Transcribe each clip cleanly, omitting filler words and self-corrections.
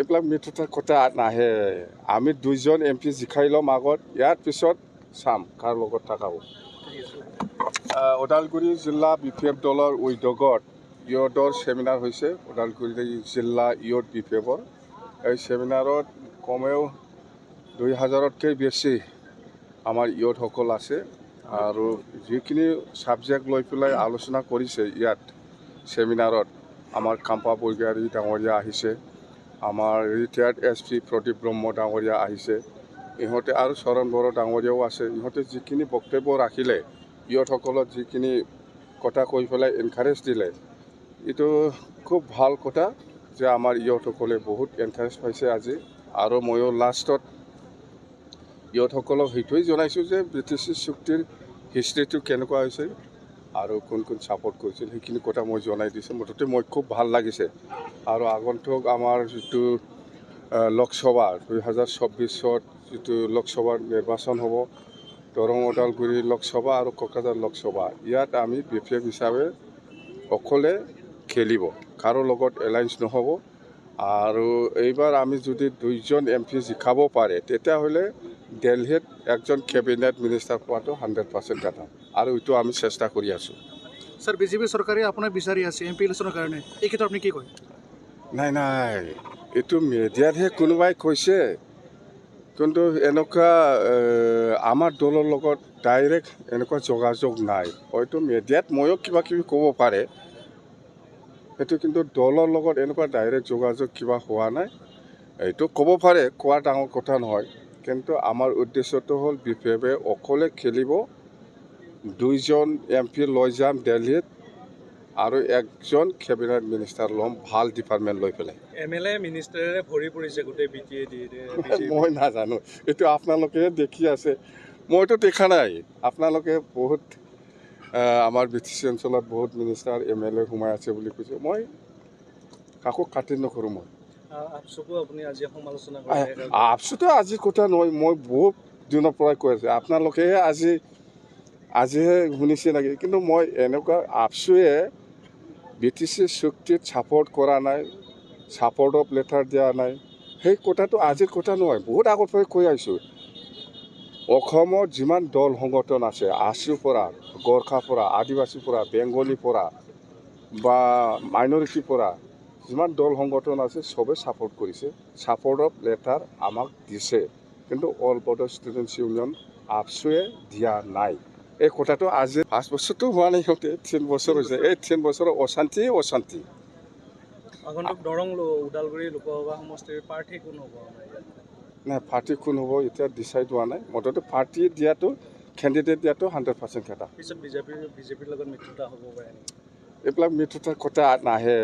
এইবিলাক মিথ্যাৰ কথা নাহে আমি দুইজন MP জিকাই ল'ম আগত ইয়াৰ পিছত চাম কাৰ লগত থাকাব ওদালগুৰি জিলা BPF দলৰ উদ্যোগত ইয়ুথৰ সেমিনাৰ হৈছে ওদালগুৰি জিলা ইয়ুথ BPFৰ এই সেমিনাৰত কমেও 2000তকৈ বেছি আমাৰ ইয়ুথসকল আছে আৰু যিখিনি সাবজেক্ট লৈ পেলাই আলোচনা কৰিছে ইয়াত সেমিনাৰত আমাৰ কাম্পা বৰগোহাঁই ডাঙৰীয়া আহিছে আমাৰ ৰিটায়াৰ্ড SP প্ৰদীপ ব্ৰহ্ম ডাঙৰীয়া আহিছে ইহঁতে আৰু চৰণ বড়ো ডাঙৰীয়াও আছে ইহঁতে যিখিনি বক্তব্য ৰাখিলে ইয়ুথসকলক যিখিনি কথা কৈ পেলাই এনকাৰেজ দিলে এইটো খুব ভাল কথা যে আমাৰ ইয়ুথসকলে বহুত এনকাৰেজ পাইছে আজি আৰু ময়ো লাষ্টত ইয়ুথসকলক সেইটোৱেই জনাইছোঁ যে BTC চুক্তিৰ হিষ্ট্ৰীটো কেনেকুৱা হৈছে আৰু কোন কোন ছাপোৰ্ট কৰিছিল সেইখিনি কথা মই জনাই দিছোঁ মুঠতে মই খুব ভাল লাগিছে আৰু আগন্তুক আমাৰ যিটো লোকসভা 2024ত যিটো লোকসভাৰ নিৰ্বাচন হ'ব দৰং ওদালগুৰি লোকসভা আৰু কোকৰাঝাৰ লোকসভা ইয়াত আমি BPF হিচাপে অকলে খেলিব কাৰো লগত এলায়েন্স নহ'ব আৰু এইবাৰ আমি যদি দুইজন MP জিকাব পাৰে তেতিয়াহ'লে দিল্লীত একজন কেবিনেট মিনিষ্টাৰ পোৱাটো 100% কথা আৰু এইটো আমি চেষ্টা কৰি আছোঁ স্যাৰ বিজেপি চৰকাৰে আপোনাক বিচাৰি আছে MP ইলেকশ্যনৰ কাৰণে এই ক্ষেত্ৰত আপুনি কি কয় নাই এইটো মিডিয়াতহে কোনোবাই কৈছে কিন্তু এনেকুৱা আমাৰ দলৰ লগত ডাইৰেক্ট এনেকুৱা যোগাযোগ নাই হয়তো মিডিয়াত ময়ো কিবা কিবি ক'ব পাৰে সেইটো কিন্তু দলৰ লগত এনেকুৱা ডাইৰেক্ট যোগাযোগ কিবা হোৱা নাই এইটো ক'ব পাৰে কোৱা ডাঙৰ কথা নহয় কিন্তু আমাৰ উদ্দেশ্যটো হ'ল BPFে অকলে খেলিব দুইজন MP লৈ যাম দিল্লীত আৰু একজন কেবিনেট মিনিষ্টাৰ ল'ম ভাল ডিপাৰ্টমেণ্ট লৈ পেলাই MLA মিনিষ্টাৰে ভৰি পৰিছে গোটেই মই নাজানো এইটো আপোনালোকে দেখি আছে মইতো দেখা নাই আপোনালোকে বহুত আমাৰ BTC অঞ্চলত বহুত মিনিষ্টাৰ MLA সোমাই আছে বুলি কৈছে মই কাকো খাতিৰ নকৰোঁ মই আপচুটো আজি কথা নহয় মই বহুত দিনৰ পৰাই কৈ আছোঁ আপোনালোকেহে আজিহে শুনিছে নেকি কিন্তু মই এনেকুৱা আপচুৱে BTC চুক্তিত ছাপোৰ্ট কৰা নাই ছাপোৰ্ট অফ লেটাৰ দিয়া নাই সেই কথাটো আজিৰ কথা নহয় বহুত আগৰ পৰাই কৈ আহিছোঁ অসমত যিমান দল সংগঠন আছে আছুৰ পৰা গোৰ্খাৰ পৰা আদিবাসীৰ পৰা বেংগলীৰ পৰা বা মাইনৰিটিৰ পৰা যিমান দল সংগঠন আছে চবে ছাপোৰ্ট কৰিছে ছাপোৰ্ট অফ লেটাৰ আমাক দিছে কিন্তু অল বডো ষ্টুডেণ্টছ ইউনিয়ন আপচুৱে দিয়া নাই এই কথাটো আজি 5 বছৰটো হোৱা নাই সিহঁতে 3 বছৰ হৈছে এই 3 বছৰৰ অশান্তি দৰং ওদালগুৰি লোকসভা সমষ্টিৰ প্ৰাৰ্থী কোন হ'ব নাই পাৰ্টি কোন হ'ব এতিয়া ডিচাইড হোৱা নাই মুঠতে পাৰ্টি দিয়াটো কেণ্ডিডেট দিয়াটো 100% কথা পিছত বিজেপিৰ লগত মিত্ৰতা হ'ব পাৰে এইবিলাক মিথ্যাৰ কথা নাহে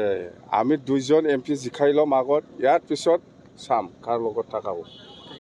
আমি দুইজন MP জিকাই ল'ম আগত ইয়াৰ পিছত চাম কাৰ লগত থাকাব